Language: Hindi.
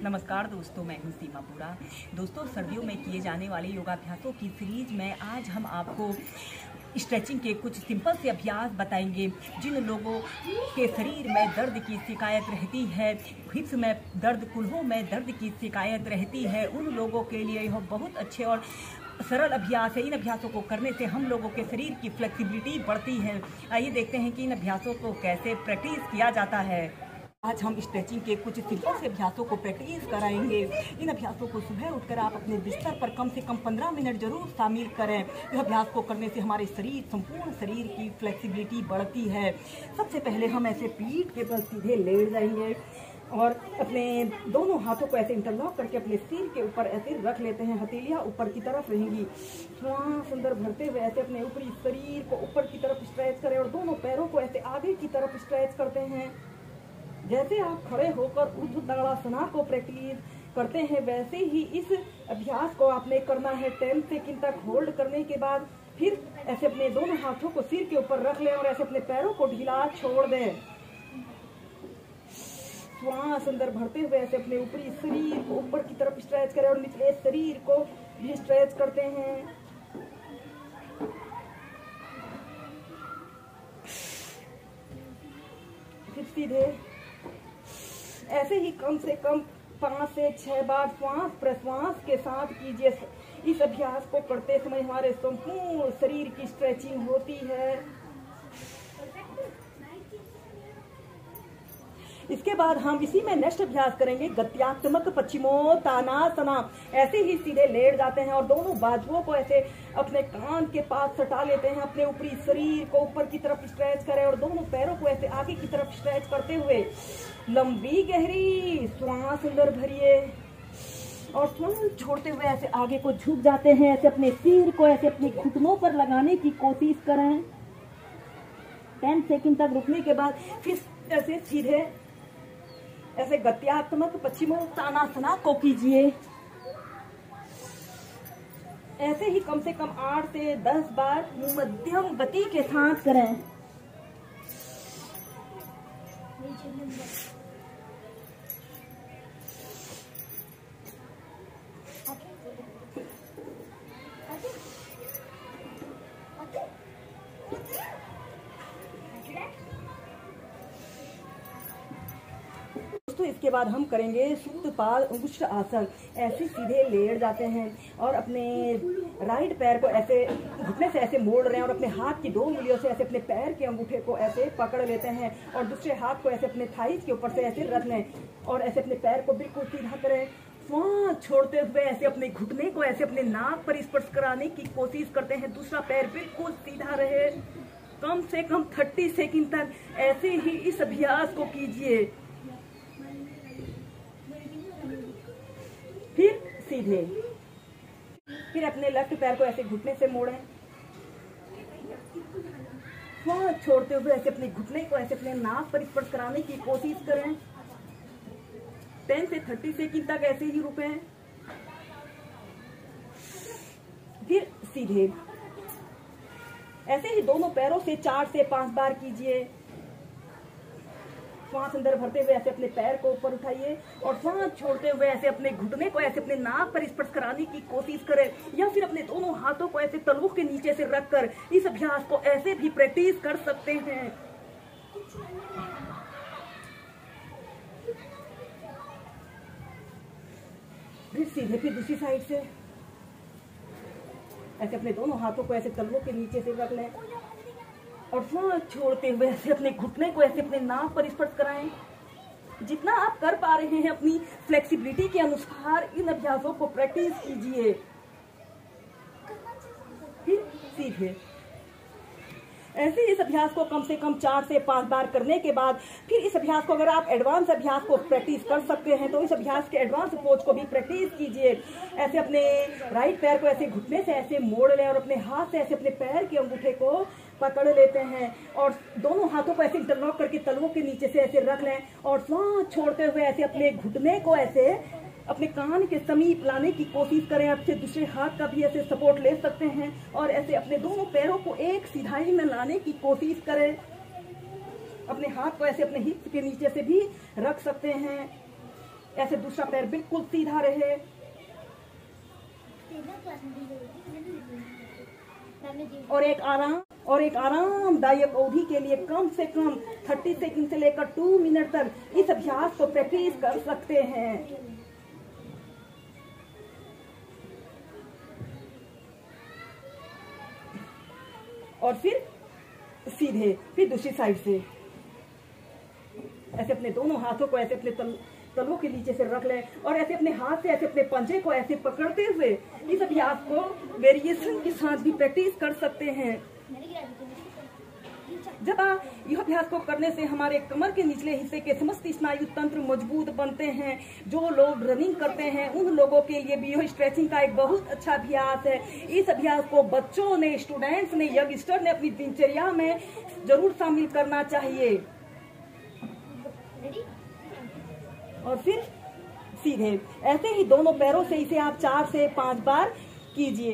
नमस्कार दोस्तों, मैं हूं सीमा पूरा। दोस्तों, सर्दियों में किए जाने वाले योगाभ्यासों की सीरीज में आज हम आपको स्ट्रेचिंग के कुछ सिंपल से अभ्यास बताएंगे। जिन लोगों के शरीर में दर्द की शिकायत रहती है, हिप्स में दर्द, कुल्हों में दर्द की शिकायत रहती है, उन लोगों के लिए यह बहुत अच्छे और सरल अभ्यास है। इन अभ्यासों को करने से हम लोगों के शरीर की फ्लेक्सिबिलिटी बढ़ती है। आइए देखते हैं कि इन अभ्यासों को कैसे प्रैक्टिस किया जाता है। आज हम स्ट्रेचिंग के कुछ सिंपल से अभ्यासों को प्रैक्टिस कराएंगे। इन अभ्यासों को सुबह उठकर आप अपने बिस्तर पर कम से कम 15 मिनट जरूर शामिल करें। इस अभ्यास को करने से हमारे संपूर्ण शरीर की फ्लेक्सिबिलिटी बढ़ती है। सबसे पहले हम ऐसे पीठ के बल सीधे लेट जाएंगे और अपने दोनों हाथों को ऐसे इंटरलॉक करके अपने सिर के ऊपर ऐसे रख लेते हैं। हथेलियां ऊपर की तरफ रहेंगी। श्वास अंदर भरते हुए ऐसे अपने ऊपरी शरीर को ऊपर की तरफ स्ट्रेच करें और दोनों पैरों को ऐसे आगे की तरफ स्ट्रेच करते हैं। जैसे आप खड़े होकर ऊर्ध्व ताड़ासना को प्रैक्टिस करते हैं, वैसे ही इस अभ्यास को आपने करना है। 10 सेकंड तक होल्ड करने के बाद फिर ऐसे अपने दोनों हाथों को सिर के ऊपर रख लें और ऐसे अपने पैरों को ढीला छोड़ दें। श्वास अंदर भरते हुए ऐसे अपने ऊपरी शरीर को ऊपर की तरफ स्ट्रेच करें और निचले शरीर को भी स्ट्रेच करते हैं। फिर सीधे ऐसे ही कम से कम 5 से 6 बार श्वास प्रश्वास के साथ कीजिए। इस अभ्यास को करते समय हमारे संपूर्ण शरीर की स्ट्रेचिंग होती है। इसके बाद हम इसी में नेक्स्ट अभ्यास करेंगे गत्यात्मक पश्चिमोत्तानासना। ऐसे ही सीधे लेट जाते हैं और दोनों बाजुओं को ऐसे अपने कान के पास सटा लेते हैं। अपने ऊपरी शरीर को ऊपर की तरफ स्ट्रेच करें और दोनों पैरों को ऐसे आगे की तरफ स्ट्रेच करते हुए लंबी गहरी श्वास अंदर भरिए और श्वास छोड़ते हुए ऐसे आगे को झुक जाते हैं। ऐसे अपने सिर को ऐसे अपने घुटनों पर लगाने की कोशिश करें। 10 सेकंड तक रुकने के बाद फिर ऐसे सीधे ऐसे गत्यात्मक पश्चिमोत्तानासना को कीजिए। ऐसे ही कम से कम 8 से 10 बार मध्यम गति के साथ करें। तो इसके बाद हम करेंगे सुप्त पाद अंगुष्ठ आसन। ऐसे सीधे लेट जाते हैं और अपने राइट पैर को ऐसे घुटने से ऐसे मोड़ रहे हैं और अपने हाथ की 2 उंगलियों से ऐसे अपने पैर के अंगूठे को ऐसे पकड़ लेते हैं और दूसरे हाथ को ऐसे अपने थाइज के ऊपर से ऐसे रख लें और ऐसे अपने पैर को बिल्कुल सीधा करें। श्वास छोड़ते हुए ऐसे अपने घुटने को ऐसे अपने नाक पर स्पर्श कराने की कोशिश करते हैं। दूसरा पैर बिल्कुल सीधा रहे। कम से कम 30 सेकंड तक ऐसे ही इस अभ्यास को कीजिए। फिर सीधे फिर अपने लेफ्ट पैर को ऐसे घुटने से मोड़ें। श्वास छोड़ते हुए ऐसे अपने घुटने को ऐसे अपने नाक पर स्पर्श कराने की कोशिश करें। 10 से 30 सेकंड तक ऐसे ही रुकें। फिर सीधे ऐसे ही दोनों पैरों से 4 से 5 बार कीजिए। श्वास अंदर भरते हुए ऐसे अपने पैर को ऊपर उठाइए और श्वास छोड़ते हुए ऐसे अपने घुटने को ऐसे अपने नाक पर स्पर्श कराने की कोशिश करें या फिर अपने दोनों हाथों को ऐसे तलवों के नीचे से रखकर इस अभ्यास को ऐसे भी प्रैक्टिस कर सकते हैं। फिर सीधे फिर दूसरी साइड से ऐसे अपने दोनों हाथों को ऐसे तलवों के नीचे से रख लें और श्वास छोड़ते हुए ऐसे अपने घुटने को ऐसे अपने नाक पर स्पर्श कराएं। जितना आप कर पा रहे हैं अपनी फ्लेक्सिबिलिटी के अनुसार इन अभ्यासों को प्रैक्टिस कीजिए। फिर सीधे ऐसे इस अभ्यास को कम से कम 4 से 5 बार करने के बाद फिर इस अभ्यास को अगर आप एडवांस अभ्यास को प्रैक्टिस कर सकते हैं तो इस अभ्यास के एडवांस अप्रोच को भी प्रैक्टिस कीजिए। ऐसे अपने राइट पैर को ऐसे घुटने से ऐसे मोड़ लें और अपने हाथ से ऐसे अपने पैर के अंगूठे को पकड़ लेते हैं और दोनों हाथों को ऐसे इंटरलॉक करके तलवों के नीचे से ऐसे रख लें और श्वास छोड़ते हुए ऐसे अपने घुटने को ऐसे अपने कान के समीप लाने की कोशिश करें। आपसे दूसरे हाथ का भी ऐसे सपोर्ट ले सकते हैं और ऐसे अपने दोनों पैरों को एक सीधाई में लाने की कोशिश करें। अपने हाथ को ऐसे अपने हिप के नीचे से भी रख सकते हैं। ऐसे दूसरा पैर बिल्कुल सीधा रहे। और एक आरामदायक अवधि के लिए कम से कम 30 सेकंड से लेकर 2 मिनट तक इस अभ्यास को प्रैक्टिस कर सकते हैं। और फिर सीधे, फिर दूसरी साइड से ऐसे अपने दोनों हाथों को ऐसे अपने तलवों के नीचे से रख लें और ऐसे अपने हाथ से ऐसे अपने पंजे को ऐसे पकड़ते हुए इस अभ्यास को वेरिएशन के साथ भी प्रैक्टिस कर सकते हैं। जब यह अभ्यास को करने से हमारे कमर के निचले हिस्से के समस्त स्नायु तंत्र मजबूत बनते हैं। जो लोग रनिंग करते हैं उन लोगों के लिए भी यह स्ट्रेचिंग का एक बहुत अच्छा अभ्यास है। इस अभ्यास को बच्चों ने, स्टूडेंट्स ने, यंगस्टर ने अपनी दिनचर्या में जरूर शामिल करना चाहिए। और फिर सीधे, ऐसे ही दोनों पैरों से इसे आप 4 से 5 बार कीजिए।